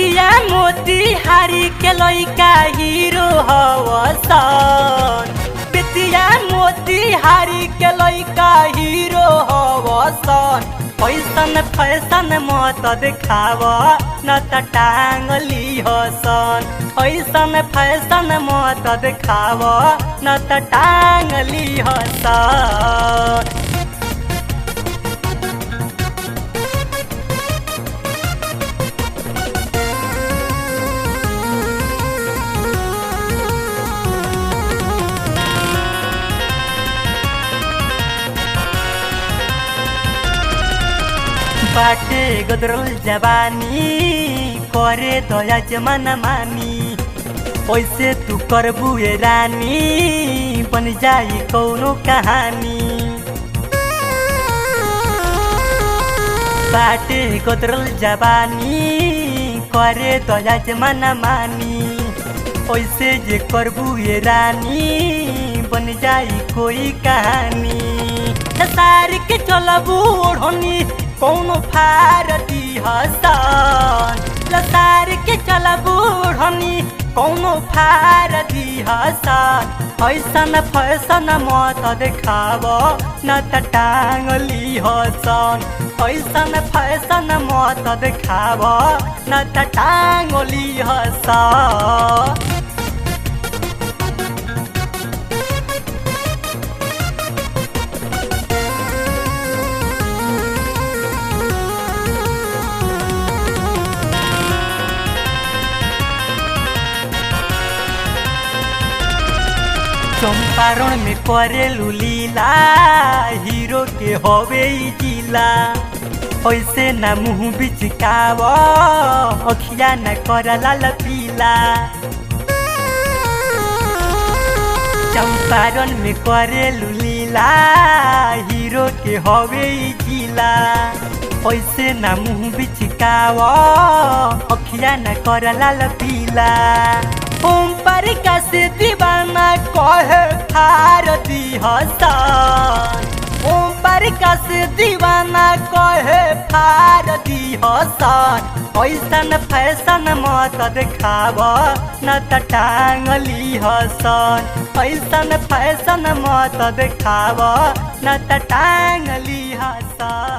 बेतिया मोतिहारी के लइका हीरो हवसन। बेतिया मोतिहारी के लइका हीरो हवसन। फैशन फैशन मत देखाव न त टांगली हसन। फैशन फैशन मत देखाव न त टांगली हसन। बाटे गदरल जवानी करे दया जमाना मानी। ओइसे तू करबू ए रानी बन जाई कौनो कहानी। बाटे गदरल जवानी करे दया जमाना मानी। ओइसे जे करबू ए रानी बन जाई कोई कहानी। सारी के चलबू ओढ़नी कौनो फारती हसन। लसार के चलबू ओढ़नी कौनो फारती हसन। फैशन फैशन मत देखाव न त टांगली हसन। फैशन फैशन मत देखाव न त टांगली हसन। चंपारण में करेलू लीला हीरो के हवे जिला। ऐसे न मुँह बिचकाव अखिया न कर लाल पीला। चंपारण में करेलू लीला हीरो के हवे जिला। ऐसे न मुँह बिचकाव अखिया न कर लाल पीला। ओम परिका से दीवाना कहे फारती हसन। ओम परिका से दीवाना कहे फारती हसन। फैशन फैशन मत देखाव न त टांगली हसन। फैशन फैशन मत देखाव न त टांगली हसन।